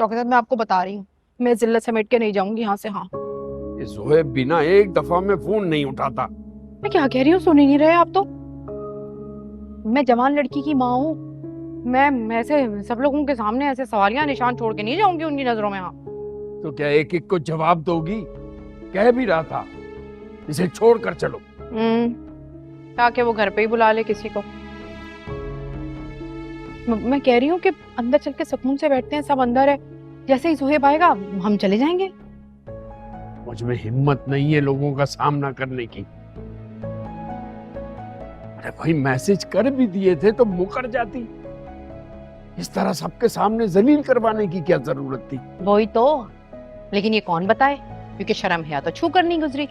Doctor साहब मैं आपको बता रही हूँ, मैं जिल्लत समेट के नहीं जाऊंगी यहाँ से। हाँ ये जोहेब बिना एक दफा में फोन नहीं उठाता। मैं क्या कह रही हूँ, सुन ही नहीं रहे आप तो। मैं जवान लड़की की माँ हूँ। मैं ऐसे सब लोगों के सामने ऐसे सवालिया निशान छोड़ के नहीं जाऊंगी उनकी नजरों में। हाँ तो क्या एक एक को जवाब दोगी? कह भी रहा था इसे छोड़कर चलो। ताकि वो घर पे ही बुला ले किसी को। मैं कह रही हूँ कि अंदर चल के सुकून से बैठते हैं, सब अंदर है। जैसे ही सुहेब आएगा हम चले जाएंगे। मुझ में हिम्मत नहीं है लोगों का सामना करने की। अरे भाई मैसेज कर भी दिए थे तो मुकर जाती। इस तरह सबके सामने जलील करवाने की क्या जरूरत थी? वही तो, लेकिन ये कौन बताए, क्योंकि शर्म है तो छू कर नहीं गुजरी।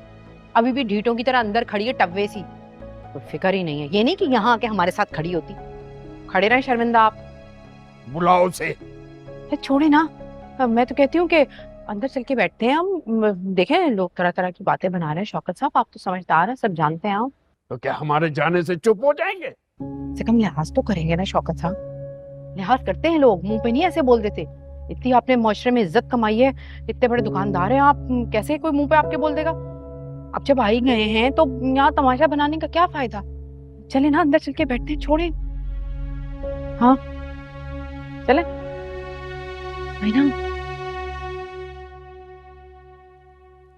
अभी भी ढीठों की तरह अंदर खड़ी है टव्वे सी। कोई फिक्र ही नहीं है। ये नहीं कि यहाँ आके हमारे साथ खड़ी होती। खड़े रहे शर्मिंदा आप। बुलाओ उसे। छोड़े ना। मैं तो कहती हूँ कि अंदर चल के बैठते हैं हम। देखें लोग तरह तरह की बातें बना रहे हैं। शौकत साहब आप तो समझदार हैं, सब जानते हैं आप। तो क्या हमारे जाने से चुप हो जाएंगे? से कम लिहाज तो करेंगे ना शौकत साहब। लिहाज करते हैं लोग, मुंह पे नहीं ऐसे बोल देते। इतनी आपने मुआशरे में इज्जत कमाई है, इतने बड़े दुकानदार हैं आप, कैसे कोई मुंह पे आपके बोल देगा? अब जब आ ही गए हैं तो यहाँ तमाशा बनाने का क्या फायदा। चले ना अंदर चल के बैठते हैं, छोड़े। हाँ चले भाई ना।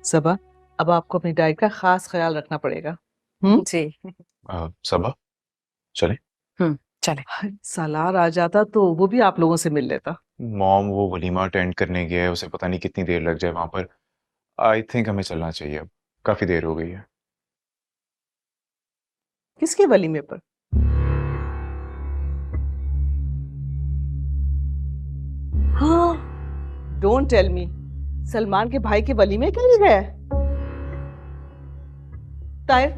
सबा, अब आपको अपनी डाइट का खास ख्याल रखना पड़ेगा। जी सबा चले। चले। सालार आ जाता तो वो भी आप लोगों से मिल लेता। मॉम वो वलीमा अटेंड करने गया है, उसे पता नहीं कितनी देर लग जाए वहां पर। आई थिंक हमें चलना चाहिए, अब काफी देर हो गई है। किसके वलीमे पर? हाँ, डोंट टेल मी, सलमान के भाई के वलीमे के लिए गया है? ताहिर,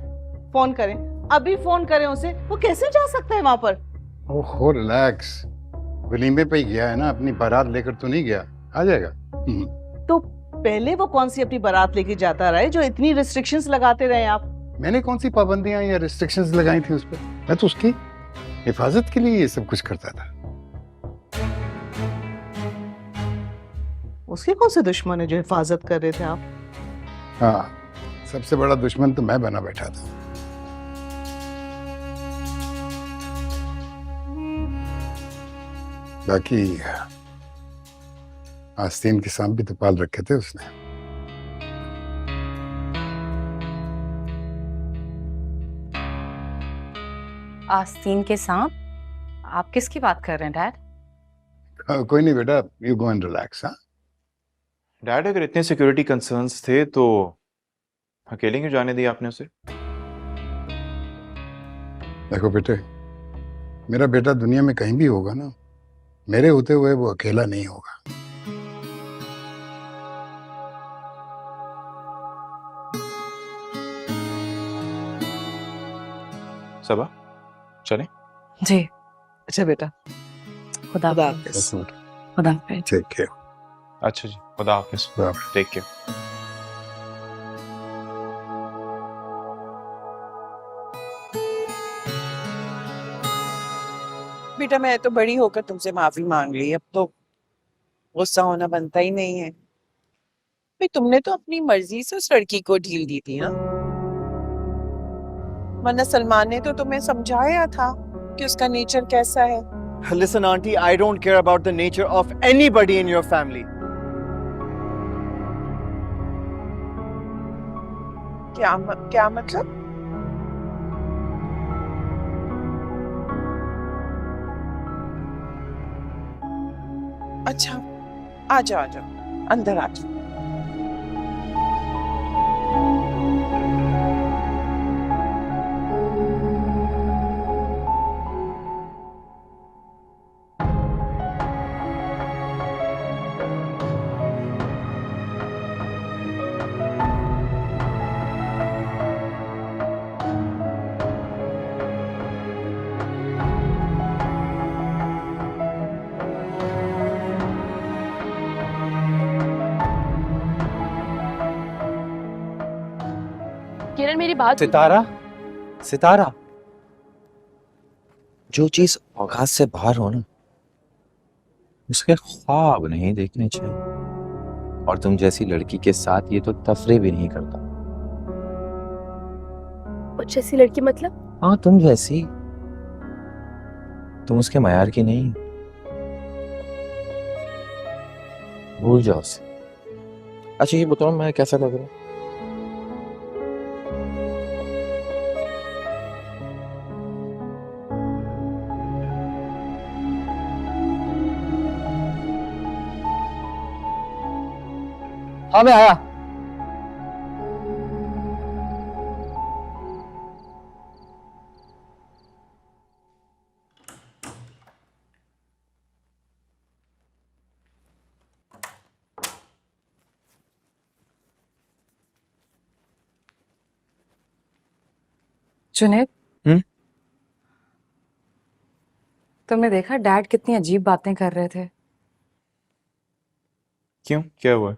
फोन करें, अभी फोन करें उसे। वो कैसे जा सकता है वहां पर? ओहो रिलैक्स, वलीमे पे ही गया है ना, अपनी बारात लेकर तो नहीं गया, आ जाएगा। तो पहले वो कौन सी अपनी बारात लेके जाता रहा है जो इतनी रिस्ट्रिक्शंस लगाते रहे आप? मैंने कौन सी पाबंदियां या रिस्ट्रिक्शंस लगाई थी उस पर? मैं तो उसकी हिफाजत के लिए ये सब कुछ करता था। उसके कौन से दुश्मन है जो हिफाजत कर रहे थे आप? हाँ, सबसे बड़ा दुश्मन तो मैं बना बैठा था। बाकी आस्तीन के सांप भी तो पाल रखे थे उसने। आस्तीन के सांप? आप किसकी बात कर रहे हैं डैड? कोई नहीं बेटा, यू गो एंड रिलैक्स। हाँ, डैड अगर इतने सिक्योरिटी कंसर्न्स थे तो अकेले क्यों जाने दिया आपने उसे? देखो बेटे, मेरा बेटा दुनिया में कहीं भी होगा ना, मेरे होते हुए वो अकेला नहीं होगा। सबा चले। जी अच्छा बेटा, खुदा खुदा हाफिज। हाफिज। खुदा हाफिज। ठीक है। अच्छा जी, खुदा हाफिज, टेक केयर। बेटा मैं तो बड़ी होकर तुमसे माफी मांग ली, अब तो गुस्सा होना बनता ही नहीं है। भाई तुमने तो अपनी मर्जी से उस लड़की को ढील दी थी ना, वरना सलमान ने तो तुम्हें समझाया था कि उसका नेचर कैसा है। Listen, Auntie, I don't care about the nature of anybody in your family. क्या मतलब? अच्छा आ जाओ अंदर आ जाओ। किरण मेरी बात। सितारा, सितारा, जो चीज औकात से बाहर हो ना, उसके ख्वाब नहीं देखने चाहिए। और तुम जैसी लड़की के साथ ये तो तफरी भी नहीं करता। कुछ ऐसी लड़की मतलब? हाँ, तुम जैसी। तुम उसके मयार की नहीं। भूल जाओ उसे। अच्छा ये बताओ, मैं कैसा लग रहा हूँ? हाँ मैं आया। जुनैद, हम्म? तुमने देखा डैड कितनी अजीब बातें कर रहे थे? क्यों, क्या हुआ?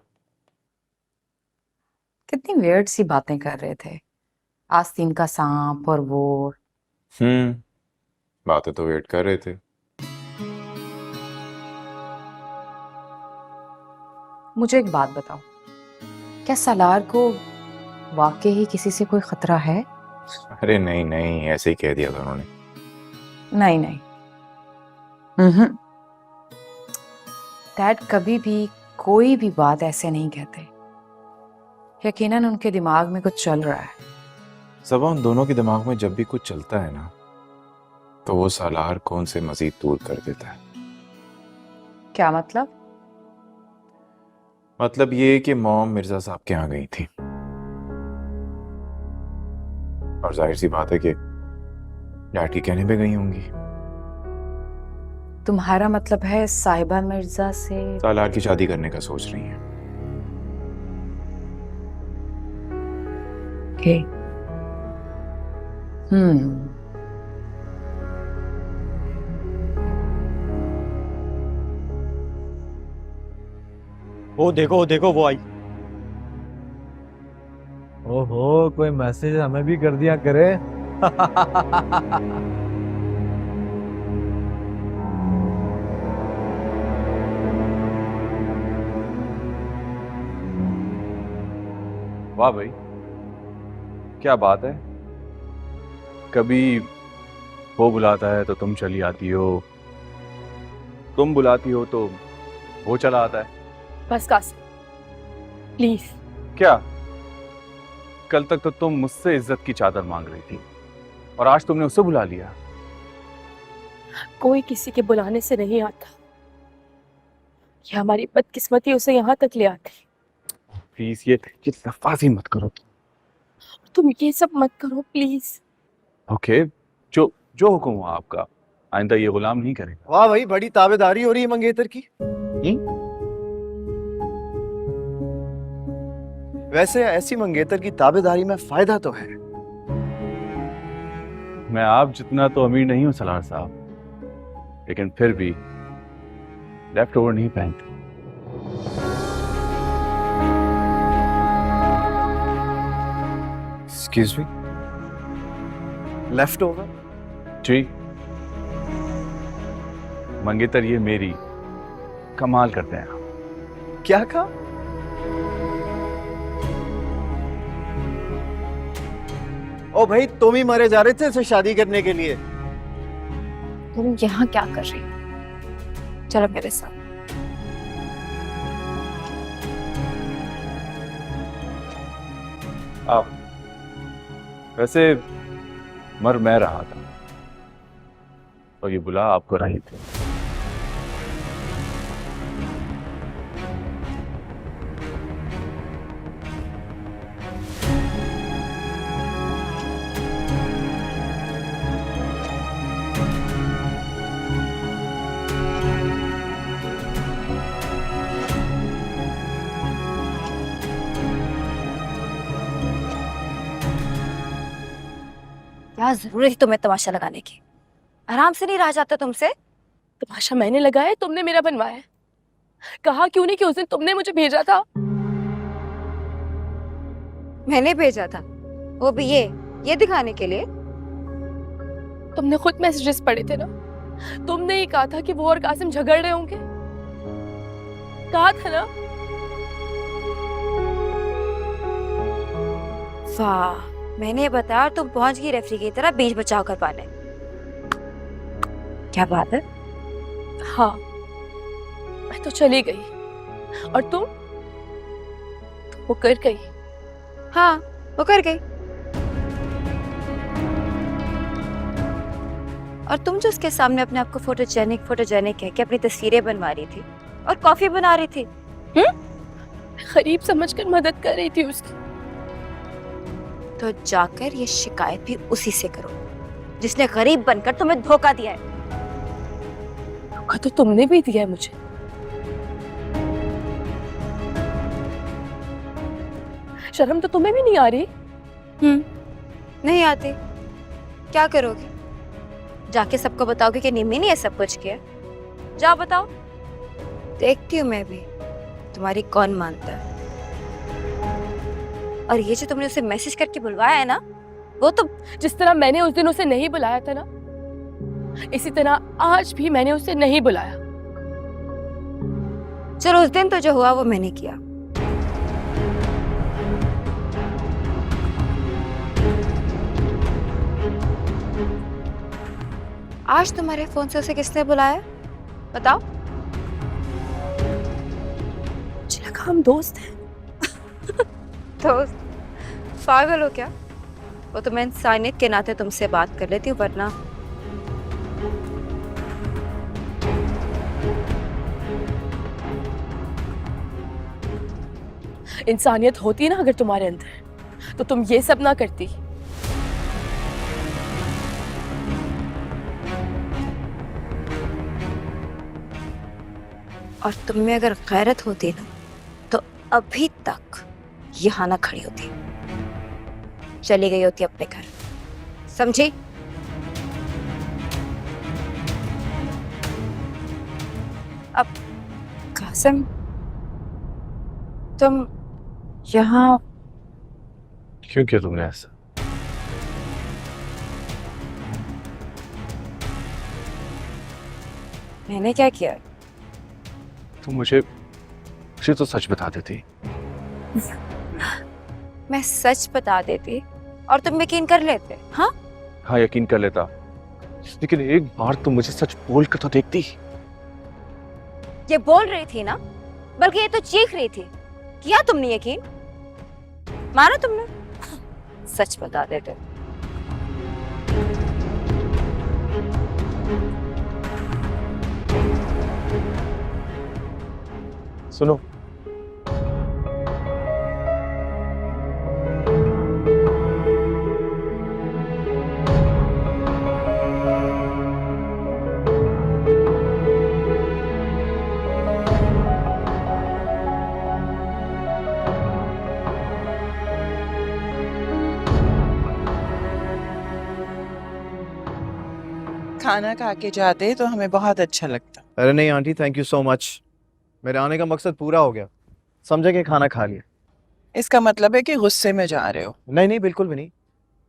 कितनी वियर्ड सी बातें कर रहे थे। आस्तीन का सांप और वो। बातें तो वेट कर रहे थे। मुझे एक बात बताओ, क्या सलार को वाकई ही किसी से कोई खतरा है? अरे नहीं नहीं, ऐसे ही कह दिया था उन्होंने। नहीं नहीं। डैड कभी भी कोई भी बात ऐसे नहीं कहते। यकीनन उनके दिमाग में कुछ चल रहा है। सबा, उन दोनों के दिमाग में जब भी कुछ चलता है ना, तो वो सालार को उनसे मजीद दूर कर देता है। क्या मतलब? मतलब ये कि मॉम मिर्जा साहब के यहाँ गई थी, और जाहिर सी बात है कि डैड के कहने पे गई होंगी। तुम्हारा मतलब है साहिबा मिर्जा से? सालार की शादी करने का सोच रही हैं। ओके। वो देखो वो आई। ओहो, कोई मैसेज हमें भी कर दिया करे। वाह भाई, क्या बात है। कभी वो बुलाता है तो तुम चली आती हो, तुम बुलाती हो तो वो चला आता है। बस कासिम, प्लीज। क्या? कल तक तो तुम मुझसे इज्जत की चादर मांग रही थी, और आज तुमने उसे बुला लिया। कोई किसी के बुलाने से नहीं आता। ये हमारी बदकिस्मती उसे यहाँ तक ले आती। प्लीज ये लफाजी मत करो। तुम ये सब मत करो प्लीज। ओके, जो हुक्म हुआ आपका, आइंदा ये गुलाम नहीं करेगा। वाह भाई, बड़ी ताबेदारी हो रही है मंगेतर की। वैसे ऐसी मंगेतर की ताबेदारी में फायदा तो है। मैं आप जितना तो अमीर नहीं हूं सलार साहब, लेकिन फिर भी लेफ्ट ओवर नहीं पहनती। Excuse me? Leftover? जी मंगेतर, ये मेरी कमाल करते हैं। क्या कहा? ओ भाई, तुम ही मरे जा रहे थे इसे शादी करने के लिए। तुम यहाँ क्या कर रही हो? चलो मेरे साथ। आप वैसे मर मैं रहा था, और ये बुला आपको रही थी। क्या जरूरत थी तुम्हें तमाशा लगाने की? आराम से नहीं रहा जाता तुमसे? तमाशा मैंने लगाया, तुमने मेरा बनवाया। कहा क्यों नहीं कि उस दिन तुमने मुझे भेजा था? मैंने भेजा था, वो भी ये दिखाने के लिए। तुमने खुद मैसेजेस पढ़े थे ना? तुमने ही कहा था कि वो और कासिम झगड़ रहे होंगे। कहा था ना। वाह, मैंने बताया और तुम पहुंच गई रेफरी की तरह बीच बचाव कर पाने। क्या बात है? हाँ, मैं तो चली गई और तुम वो कर गई। हाँ, वो कर गई। और तुम जो उसके सामने अपने आप को फोटोजेनिक कह के अपनी तस्वीरें बनवा रही थी और कॉफी बना रही थी। गरीब समझकर मदद कर रही थी उसकी। तो जाकर ये शिकायत भी उसी से करो जिसने गरीब बनकर तुम्हें धोखा दिया है। धोखा तो तुमने भी दिया है मुझे। शर्म तो तुम्हें भी नहीं आ रही? नहीं आती। क्या करोगे? जाके सबको बताओगे कि निम्मी ने ये सब कुछ किया? जाओ बताओ, देखती हूँ मैं भी तुम्हारी कौन मानता है। और ये जो तुमने उसे मैसेज करके बुलवाया है ना, वो तो जिस तरह मैंने उस दिन उसे नहीं बुलाया था ना, इसी तरह आज भी मैंने उसे नहीं बुलाया। चलो, उस दिन तो जो हुआ वो मैंने किया। आज तुम्हारे फोन से उसे किसने बुलाया? बताओ। मुझे लगा हम दोस्त हैं। दोस्त? पागल हो क्या? वो तो मैं इंसानियत के नाते तुमसे बात कर लेती हूँ, वरना इंसानियत होती ना अगर तुम्हारे अंदर, तो तुम ये सब ना करती। और तुम में अगर गैरत होती ना, तो अभी तक यहाँ ना खड़ी होती, चली गई होती अपने घर। समझी? अब कासिम, तुम यहाँ क्यों किया तुमने ऐसा? मैंने क्या किया? तुम मुझे तो सच बता देती। मैं सच बता देती और तुम यकीन कर लेते। हाँ, हाँ, यकीन कर लेता, लेकिन एक बार तुम मुझे सच बोल कर तो देखती। ये बोल रही थी ना, बल्कि ये तो चीख रही थी। किया तुमने यकीन? माना तुमने? सच बता देते। सुनो, खाना खा के जाते तो हमें बहुत अच्छा लगता। अरे नहीं aunty, thank you so much. मेरे आने का मकसद पूरा हो गया। समझे कि खाना खा लिया। इसका मतलब है कि गुस्से में जा रहे हो? नहीं नहीं, बिल्कुल भी नहीं।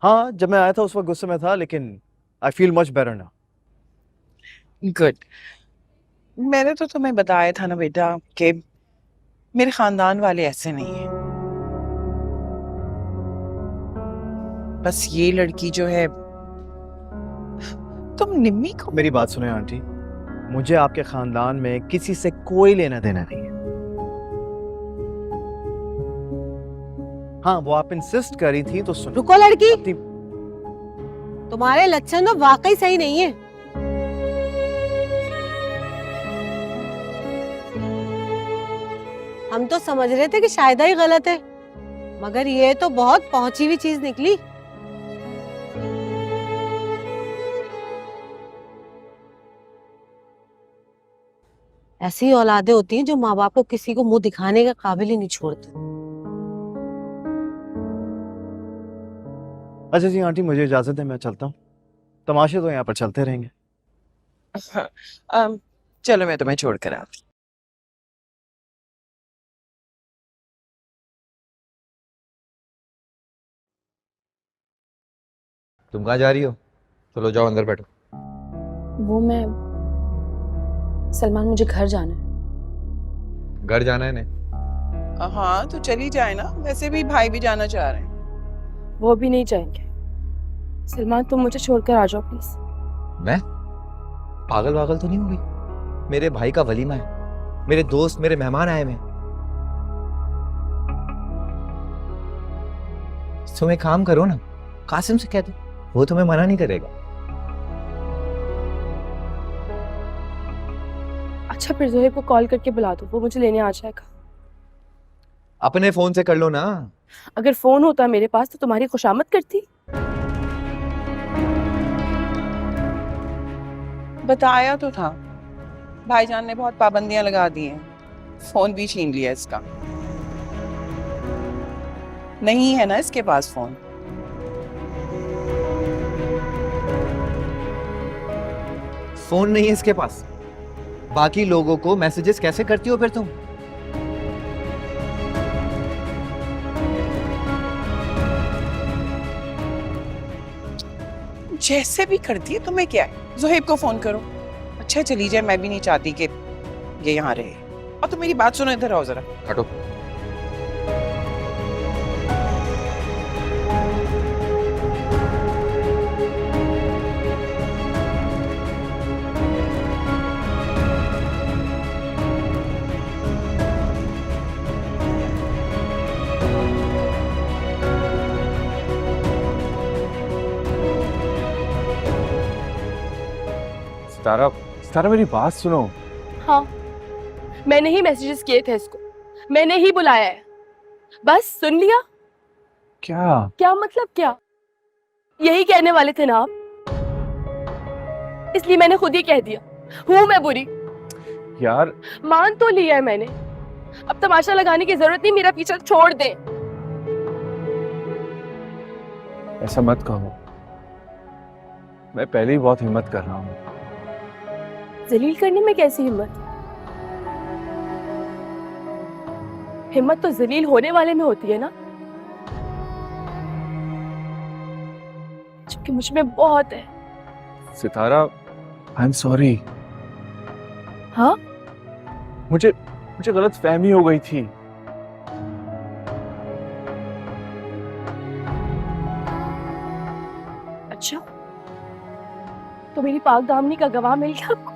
हाँ, जब मैं आया था उस वक्त गुस्से में था, लेकिन I feel much better now. Good. मैंने तो तुम्हें बताया था ना बेटा कि मेरे खानदान वाले ऐसे नहीं हैं। बस ये लड़की जो है, तुम निम्मी को। मेरी बात सुने आंटी, मुझे आपके खानदान में किसी से कोई लेना देना नहीं है। हाँ, वो आप इंसिस्ट कर रही थी तो सुनो। रुको लड़की, तुम्हारे लक्षण तो वाकई सही नहीं है। हम तो समझ रहे थे कि शायद ही गलत है, मगर ये तो बहुत पहुंची हुई चीज निकली। ऐसी औलादें होती हैं जो माँ बाप को किसी को मुंह दिखाने का काबिल ही नहीं छोड़ती। अच्छा जी आंटी, मुझे इजाजत है, मैं चलता हूँ। तमाशे तो यहाँ पर चलते रहेंगे। चलो मैं तुम्हें छोड़ कर आती। तुम कहाँ जा रही हो? चलो जाओ अंदर बैठो। वो मैं, सलमान, मुझे घर जाना है। घर जाना है ने? हाँ तो चली जाए ना, वैसे भी भाई भी जाना चाह रहे हैं। वो भी नहीं जाएंगे। सलमान तुम मुझे छोड़कर आ जाओ प्लीज। मैं पागल वागल तो नहीं हो गई? मेरे भाई का वलीमा है, मेरे दोस्त मेरे मेहमान आए हैं। तुम एक काम करो ना, कासिम से कह दो, वो तुम्हें मना नहीं करेगा। अच्छा फिर जोहेब को कॉल करके बुला दो, वो मुझे लेने आ जाएगा। अपने फोन से कर लो ना। अगर फोन होता मेरे पास तो तुम्हारी खुशामद करती। बताया तो था, भाईजान ने बहुत पाबंदियां लगा दी हैं, फोन भी छीन लिया इसका। नहीं है ना इसके पास फोन। फोन नहीं है इसके पास, बाकी लोगों को मैसेजेस कैसे करती हो फिर तुम? जैसे भी करती है तुम्हें क्या है, जोहेब को फोन करो। अच्छा चली जाए, मैं भी नहीं चाहती कि ये यहाँ रहे। और तुम मेरी बात सुनो, इधर आओ जरा। हटो। सितारा, सितारा मेरी बात सुनो। हाँ मैंने ही मैसेजेस किए थे इसको, मैंने ही बुलाया है। बस सुन लिया। क्या? क्या मतलब क्या? यही कहने वाले थे ना आप, इसलिए मैंने खुद ही कह दिया। हूँ मैं बुरी? यार मान तो लिया है मैंने, अब तमाशा लगाने की जरूरत नहीं, मेरा पीछा छोड़ दे। ऐसा मत कहो, मैं पहले ही बहुत हिम्मत कर रहा हूँ। जलील करने में कैसी हिम्मत? हिम्मत तो जलील होने वाले में होती है ना, क्योंकि मुझ में बहुत है। सितारा, आई एम सॉरी। हाँ मुझे गलत फहमी हो गई थी। अच्छा तो मेरी पाक दामनी का गवाह मिल गया आपको?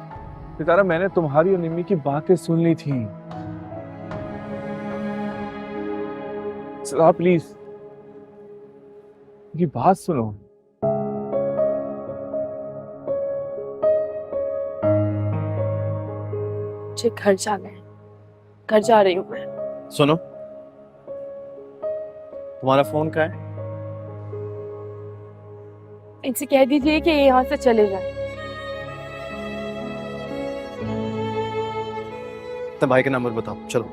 सितारा, मैंने तुम्हारी और निम्मी की बातें सुन ली थी। सितारा प्लीज मेरी बात सुनो। मुझे घर जाना है, घर जा रही हूँ मैं। सुनो, तुम्हारा फोन कहाँ है? इनसे कह दीजिए कि यहाँ से चले जाए। अपने भाई का नंबर बताओ, चलो।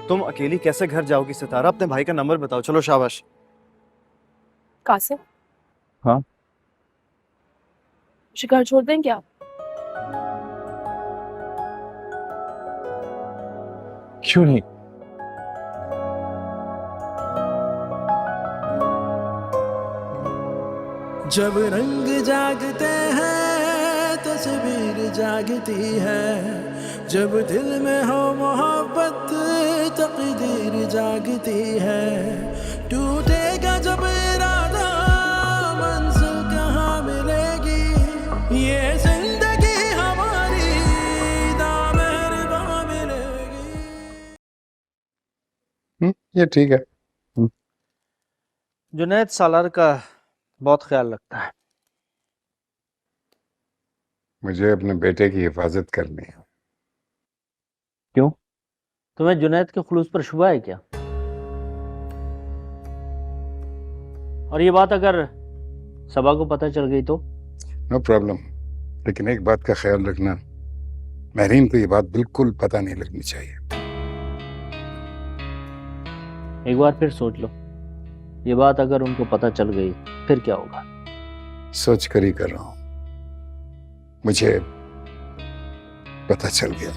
तुम अकेली कैसे घर जाओगी सितारा? अपने भाई का नंबर बताओ, चलो। शाबाश। कासिम। हाँ? मुझे घर छोड़ देंगे आप? क्यों नहीं? जब रंग जागते हैं तस्वीर जागती है, जब दिल में हो मोहब्बत तकदीर जागती है। टूटेगा जब इरादा मंजिल कहाँ मिलेगी, ये जिंदगी हमारी दामहरबां मिलेगी। ये ठीक है। जुनैद सालार का बहुत ख्याल रखता है। मुझे अपने बेटे की हिफाजत करनी है। क्यों? तुम्हें जुनैद के खुलूस पर शुबा है क्या? और ये बात अगर सबा को पता चल गई तो? नो प्रॉब्लम, लेकिन एक बात का ख्याल रखना, महरीन को ये बात बिल्कुल पता नहीं लगनी चाहिए। एक बार फिर सोच लो, ये बात अगर उनको पता चल गई फिर क्या होगा? सोच कर ही कर रहा हूं। मुझे पता चल गया।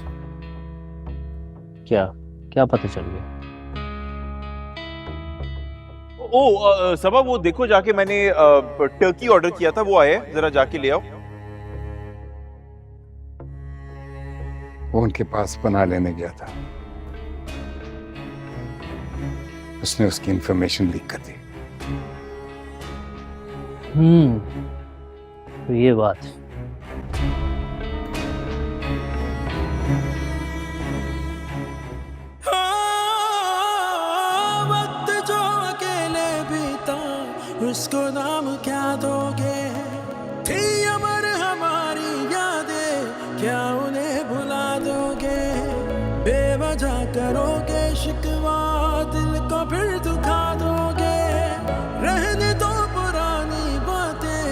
क्या क्या पता चल गया? सबा वो देखो जाके, मैंने टर्की ऑर्डर किया था, वो आया है, जरा जाके ले आओ। वो उनके पास पनाह लेने गया था। उसने उसकी इंफॉर्मेशन लीक कर दी। तो ये बात है। वक्त जो अकेले बीता उसको नाम क्या दोगे? थी अमर हमारी यादें, क्या उन्हें भुला दोगे? बेवजह करोगे शिकवा, दिल को फिर दुखा दोगे। रहने दो पुरानी बातें,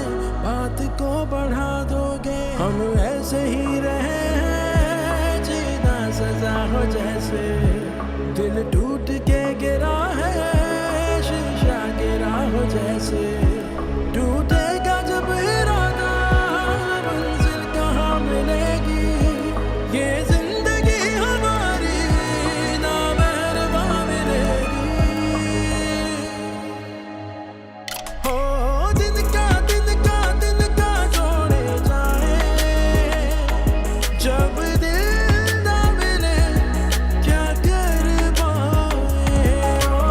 बात को बढ़ा दोगे। हम ऐसे ही रहे हैं, जीना सजा हो जैसे। दिल टूट के गिरा है, शीशा गिरा हो जैसे। टूटेगा जब इरादा, मंजिल कहाँ मिलेगी? ये जिंदगी हमारी ना मेहरबा मिलेगी। हो दिन का जोड़े जाए, जब दिल ना मिले क्या कर पाए? हो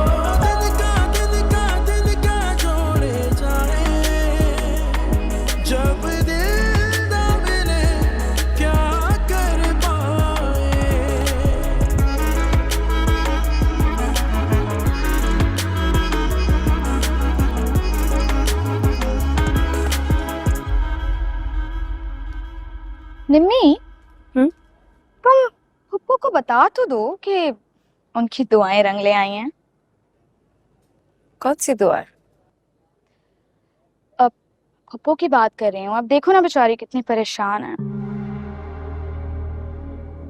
दिन का जोड़े जाए, जब दिल ना मिले क्या कर पाए? निम्मी, तुम पप्पू को बता तो दो कि उनकी दुआएं रंग ले आई हैं। कौन सी दुआ? अब पप्पू की बात कर रही हूँ। अब देखो ना बेचारी कितनी परेशान है।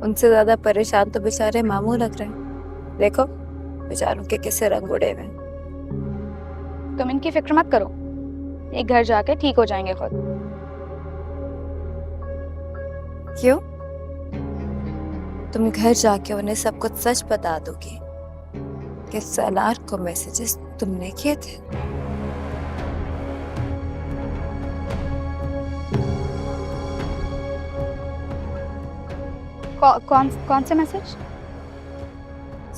उनसे ज्यादा परेशान तो बेचारे मामू लग रहे हैं। देखो बेचारों के कैसे रंग उड़े हुए हैं। तुम इनकी फिक्र मत करो, एक घर जाके ठीक हो जाएंगे खुद। क्यों? तुम घर जाके उन्हें सब कुछ सच बता दोगी कि सलार को मैसेजेस तुमने किए थे? कौन से मैसेज?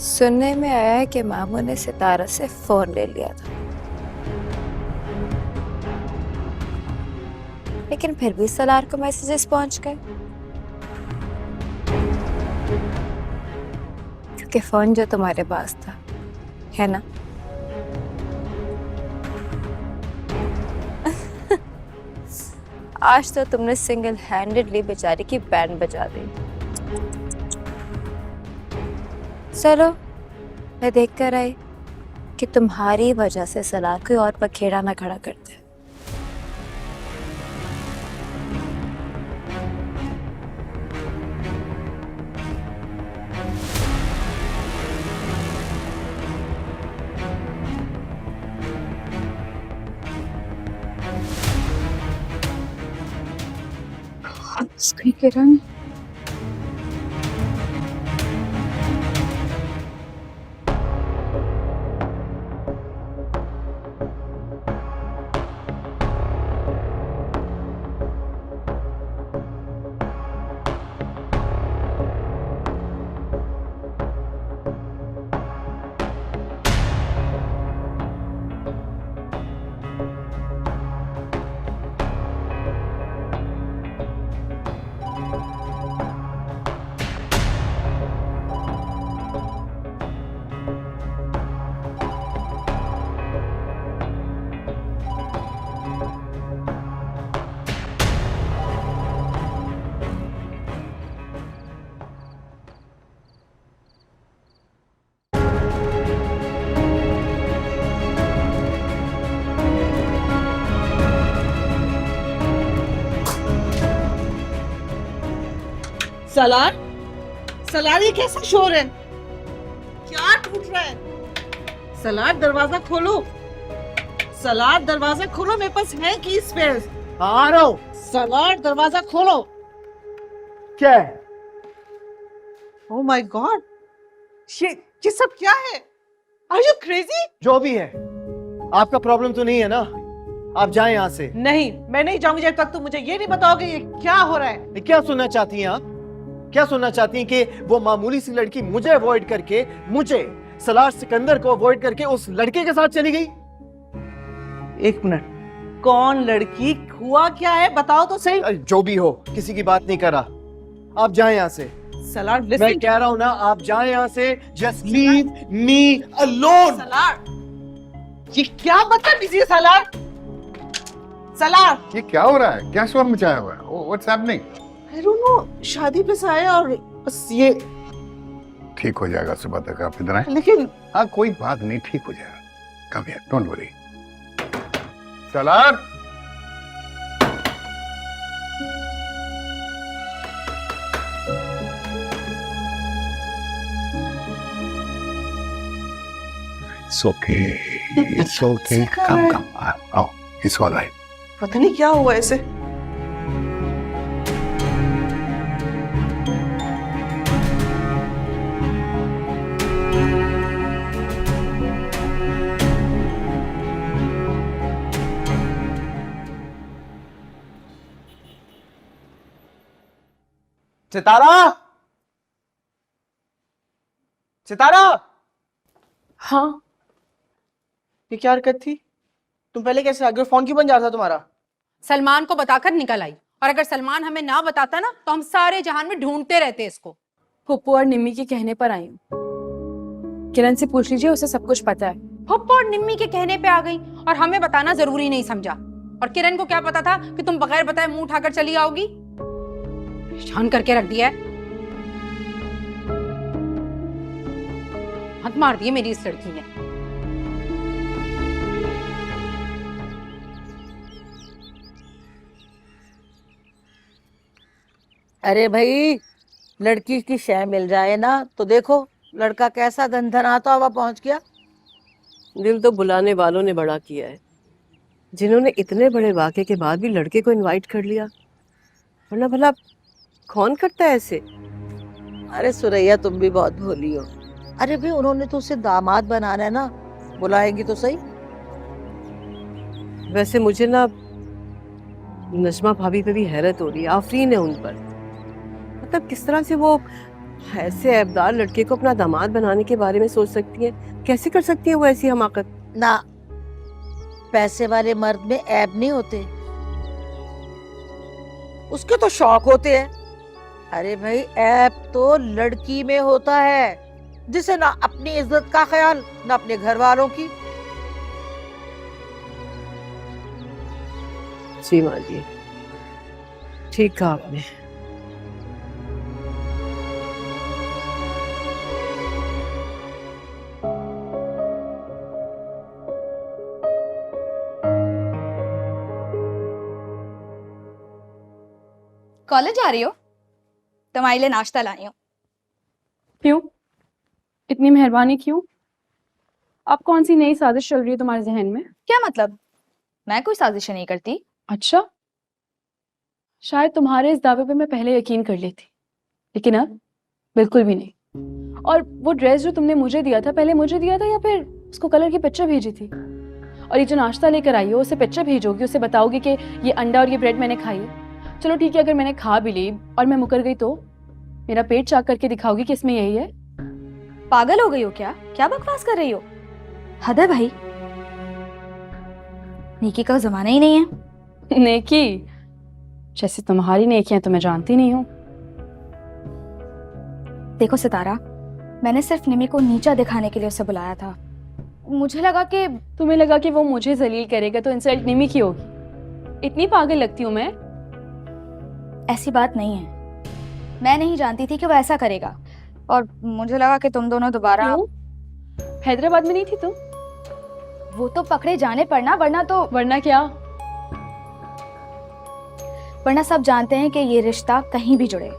सुनने में आया है कि मामू ने सितारा से फोन ले लिया था, लेकिन फिर भी सलार को मैसेजेस पहुंच गए क्योंकि फोन जो तुम्हारे पास था, है ना? आज तो तुमने सिंगल हैंडेडली बेचारी की बैंड बजा दी। चलो मैं देख कर आई कि तुम्हारी वजह से सलार कोई और पखेड़ा ना खड़ा करते। किरण, सलार, सलार ये कैसा शोर है? क्या टूट रहा है? सलार दरवाजा खोलो, सलार दरवाजा खोलो, मेरे पास है की स्पेयर्स। आ रहा हूं। सलार दरवाजा खोलो। क्या है? ओह माय गॉड, ये सब क्या है? Are you crazy? जो भी है, आपका प्रॉब्लम तो नहीं है ना? आप जाएं यहाँ से। नहीं, मैं नहीं जाऊंगी जब तक तुम मुझे ये नहीं बताओगे ये क्या हो रहा है। क्या सुनना चाहती हैं आप? क्या सुनना चाहती हैं कि वो मामूली सी लड़की मुझे अवॉइड करके, मुझे सलार सिकंदर को अवॉइड करके उस लड़के के साथ चली गई? एक मिनट, कौन लड़की, हुआ क्या है, बताओ तो सही। जो भी हो, किसी की बात नहीं कर रहा। आप जाएं यहाँ से। सलार, मैं कह रहा हूँ ना, आप जाएं यहाँ से। Just leave me alone. Salaar, ये क्या बदतमीजी है सलार? सलार, ये क्या हो रहा है? क्या शोर मचाया हुआ है? What's happening? I don't know, शादी पे से आया और बस ये। ठीक हो जाएगा सुबह तक, आप इधर आए। लेकिन हाँ कोई बात नहीं, ठीक हो जाएगा। Come here, don't worry. Salaar, It's okay. It's okay. Come. Oh, it's all right. पता नहीं क्या हुआ ऐसे। सितारा, सितारा। हाँ, ये क्या हरकत थी? तुम पहले कैसे आ गए? फोन क्यों बन जा रहा था तुम्हारा? सलमान को बताकर निकल आई, और अगर सलमान हमें ना बताता ना तो हम सारे जहान में ढूंढते रहते इसको। पप्पू और निम्मी के कहने पर आई हूँ। किरण से पूछ लीजिए, उसे सब कुछ पता है। पप्पू और निम्मी के कहने पे आ गई और हमें बताना जरूरी नहीं समझा। और किरण को क्या पता था कि तुम बगैर बताए मुंह उठाकर चली आओगी? परेशान करके रख दिया है। हद मार दिए मेरी इस लड़की ने। अरे भाई, लड़की की शय मिल जाए ना तो देखो लड़का कैसा धनधनाता हुआ पहुंच गया। दिल तो बुलाने वालों ने बड़ा किया है, जिन्होंने इतने बड़े वाक़े के बाद भी लड़के को इनवाइट कर लिया। वरना भला कौन करता है ऐसे? अरे सुरैया, तुम भी बहुत भोली हो। अरे भाई, उन्होंने तो उसे दामाद बनाना है ना, बुलाएंगी तो सही। वैसे मुझे ना नजमा भाभी पे भी हैरत हो रही है। आफरीन है उन पर। मतलब किस तरह से वो ऐसे ऐबदार लड़के को अपना दामाद बनाने के बारे में सोच सकती है? कैसे कर सकती है वो ऐसी हमाकत? ना, पैसे वाले मर्द में ऐब नहीं होते, उसके तो शौक होते हैं। अरे भाई, ऐब तो लड़की में होता है जिसे ना अपनी इज्जत का ख्याल, ना अपने घर वालों की। जी माँ जी, ठीक कहा आपने। कॉलेज आ रही हो? तुम्हारे लिए नाश्ता लाई हूँ। क्यों? इतनी मेहरबानी क्यों? अब कौन सी नई साजिश चल रही है तुम्हारे जहन में? क्या मतलब? मैं कोई साजिश नहीं करती। अच्छा, शायद तुम्हारे इस दावे पे मैं पहले यकीन कर लेती, लेकिन अब बिल्कुल भी नहीं। और वो ड्रेस जो तुमने मुझे दिया था, पहले मुझे दिया था या फिर उसको कलर की पिक्चर भेजी थी? और ये जो नाश्ता लेकर आई हो, उसे पिक्चर भेजोगी, उसे बताओगी कि ये अंडा और ये ब्रेड मैंने खाई है। चलो ठीक है, अगर मैंने खा भी ली और मैं मुकर गई तो मेरा पेट चाक करके दिखाओगी कि इसमें यही है? पागल हो गई हो क्या? क्या बकवास कर रही हो? हद है भाई, नेकी का जमाना ही नहीं है। नेकी? जैसे तुम्हारी नेकियां तो मैं जानती नहीं हूँ। देखो सितारा, मैंने सिर्फ निमी को नीचा दिखाने के लिए उसे बुलाया था। मुझे लगा कि तुम्हें लगा कि वो मुझे जलील करेगा तो इंसल्ट निमी की होगी। इतनी पागल लगती हूँ मैं? ऐसी बात नहीं है, मैं नहीं जानती थी कि वो ऐसा करेगा, और मुझे लगा कि तुम दोनों दोबारा। हैदराबाद में नहीं थी तुम? वो तो पकड़े जाने पर ना, वरना तो। वरना क्या? वरना सब जानते हैं कि ये रिश्ता कहीं भी जुड़े।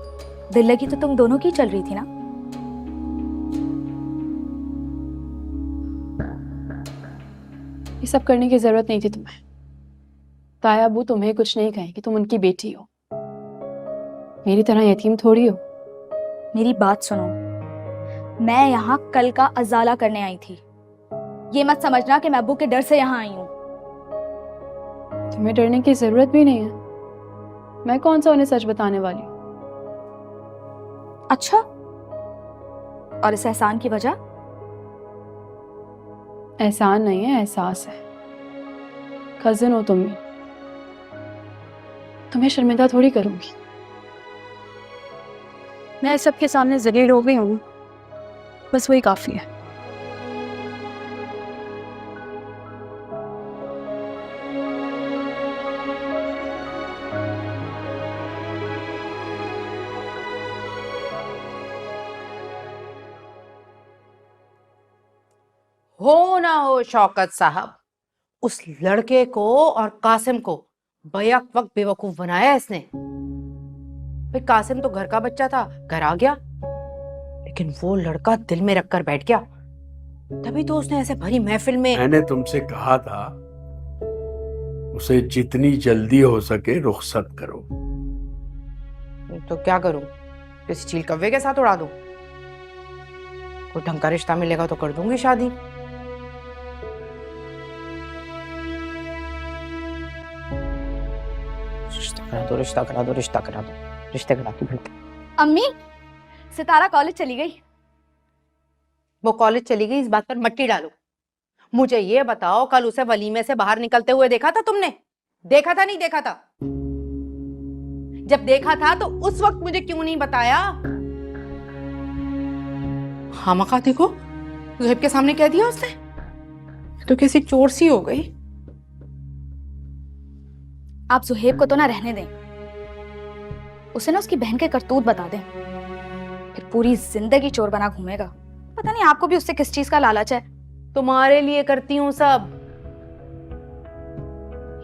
दिल लगी तो तुम दोनों की चल रही थी ना। ये सब करने की जरूरत नहीं थी तुम्हें। ताया अबू तुम्हें कुछ नहीं कहें कि तुम उनकी बेटी हो, मेरी तरह यतीम थोड़ी हो। मेरी बात सुनो, मैं यहाँ कल का अजाला करने आई थी। ये मत समझना कि मैं अब्बू के डर से यहाँ आई हूँ। तुम्हें डरने की जरूरत भी नहीं है। मैं कौन सा उन्हें सच बताने वाली हूँ? अच्छा, और इस एहसान की वजह? एहसान नहीं है, एहसास है। कजिन हो तुम भी, तुम्हें शर्मिंदा थोड़ी करूंगी। मैं सबके सामने जलील हो गई हूँ, बस वही काफी है। हो ना हो शौकत साहब, उस लड़के को और कासिम को बैक वक्त बेवकूफ बनाया इसने। भाई कासिम तो घर का बच्चा था, घर आ गया, लेकिन वो लड़का दिल में रखकर बैठ गया। तभी तो उसने ऐसे भरी महफिल में। मैंने तुमसे कहा था उसे जितनी जल्दी हो सके रुखसत करो। तो क्या करूं, किसी चील कव्वे के साथ उड़ा दूं? कोई ढंग का रिश्ता मिलेगा तो कर दूंगी शादी। रिश्ता करा दो, रिश्ते करा के फिरते। अम्मी, सितारा कॉलेज चली गई। वो कॉलेज चली गई, इस बात पर मट्टी डालो। मुझे ये बताओ, कल उसे वलीमे से बाहर निकलते हुए देखा था तुमने? देखा था नहीं देखा था? जब देखा था तो उस वक्त मुझे क्यों नहीं बताया? खामखा देखो, ज़ुहैब के सामने कह दिया उसने, तो कैसी चोर सी हो गई। आप ज़ुहैब को तो ना रहने दें, उसे ना उसकी बहन के करतूत बता दें, फिर पूरी जिंदगी चोर बना घूमेगा। पता नहीं आपको भी उससे किस चीज का लालच है। तुम्हारे लिए करती हूँ सब।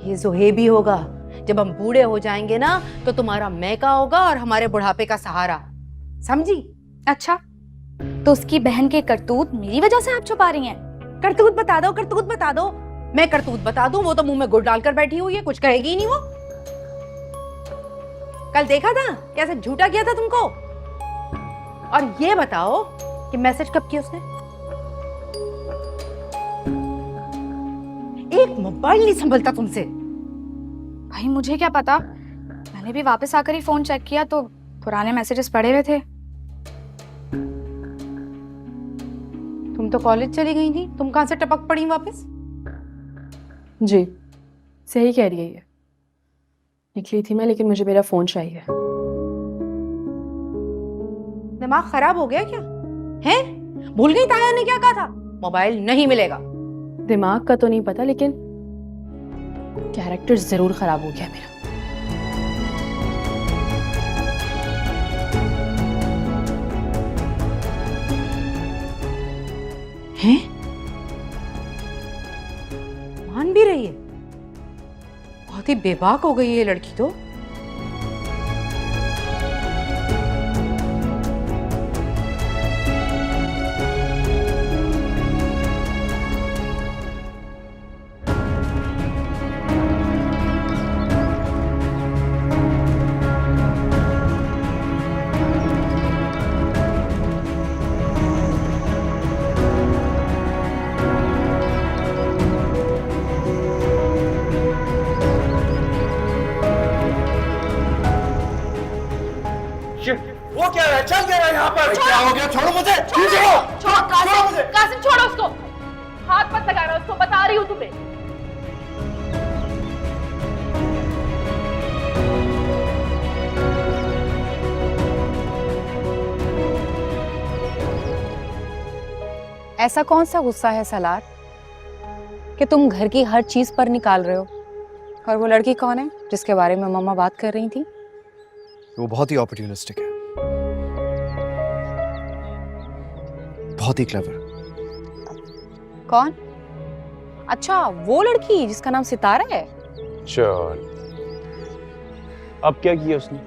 ये ज़ुहैब ही होगा, जब हम बूढ़े हो जाएंगे ना तो तुम्हारा मैका होगा और हमारे बुढ़ापे का सहारा, समझी? अच्छा, तो उसकी बहन के करतूत मेरी वजह से आप छुपा रही हैं? करतूत बता दो, करतूत बता दो। मैं करतूत बता दूं, वो तो मुंह में गुड़ डालकर बैठी हुई है, कुछ कहेगी ही नहीं वो। कल देखा था कैसे झूठा किया था तुमको। और ये बताओ कि मैसेज कब किया उसने? एक मोबाइल नहीं संभलता तुमसे। भाई मुझे क्या पता, मैंने भी वापस आकर ही फोन चेक किया तो पुराने मैसेजेस पड़े हुए थे। तुम तो कॉलेज चली गई थी, तुम कहां से टपक पड़ी वापस? जी सही कह रही है ये, निकली थी मैं, लेकिन मुझे मेरा फोन चाहिए। दिमाग खराब हो गया क्या? हैं? भूल गई ताया ने क्या कहा था? मोबाइल नहीं मिलेगा। दिमाग का तो नहीं पता, लेकिन कैरेक्टर जरूर खराब हो गया मेरा। हैं? मान भी रही है, बहुत ही बेबाक हो गई है ये लड़की तो। वो क्या है, चल क्या रहा है यहाँ पर? क्या हो गया? छोड़ो मुझे, छोड़ो कासिम, कासिम छोड़ो उसको, हाथ मत लगाना उसको, बता रही हूँ तुम्हें। ऐसा कौन सा गुस्सा है सलार कि तुम घर की हर चीज पर निकाल रहे हो? और वो लड़की कौन है जिसके बारे में मम्मा बात कर रही थी? वो बहुत ही अपॉर्चुनिस्टिक है, बहुत ही क्लेवर। कौन? अच्छा वो लड़की जिसका नाम सितारा है। चल, अब क्या किया उसने?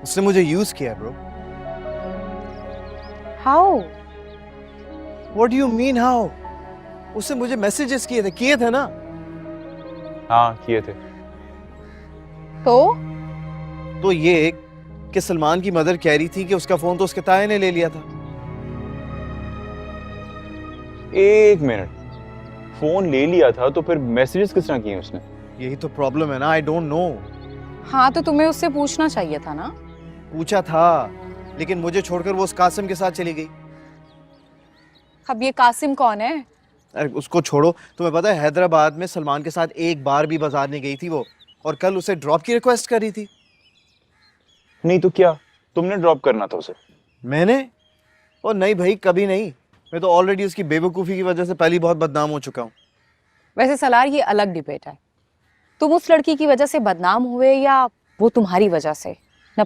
उसने मुझे यूज किया bro. How? What do you mean how? उसने मुझे मैसेजेस किए थे ना। हाँ किए थे। तो ये कि सलमान की मदर कह रही थी कि उसका फोन तो उसके ताए ने ले लिया था। एक मिनट, फोन ले लिया था तो फिर मैसेजेस किस तरह किए उसने? यही तो प्रॉब्लम है ना, आई डोंट नो। हाँ तो तुम्हें उससे पूछना चाहिए था ना। पूछा था, लेकिन मुझे छोड़कर वो उस कासिम के साथ चली गई। अब ये कासिम कौन है? अरे उसको छोड़ो, तुम्हें पता है हैदराबाद में सलमान के साथ एक बार भी बाजार नहीं गई थी वो, और कल उसे ड्रॉप की रिक्वेस्ट करी थी। नहीं तो क्या, तुमने ड्रॉप करना था उसे? मैंने? ओ नहीं भाई, कभी नहीं। मैं तो ऑलरेडी उसकी बेवकूफ़ी की वजह से पहले ही बहुत बदनाम हो चुका हूँ। वैसे सलार, ये अलग डिबेट है। तुम उस लड़की की वजह से बदनाम हुए या वो तुम्हारी वजह से? न...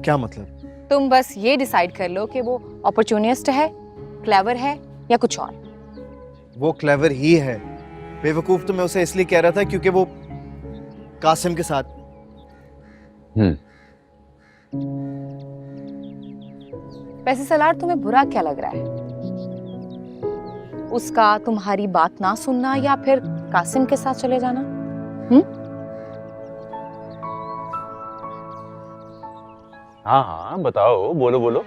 क्या मतलब? तुम बस ये डिसाइड कर लो कि वो अपॉर्चुनिस्ट है, क्लेवर है या कुछ और। वो क्लेवर ही है। बेवकूफ तो मैं उसे इसलिए कह रहा था क्योंकि वो कासिम के साथ। वैसे सलार, तुम्हें बुरा क्या लग रहा है? उसका तुम्हारी बात ना सुनना या फिर कासिम के साथ चले जाना? हाँ हाँ बताओ, बोलो बोलो।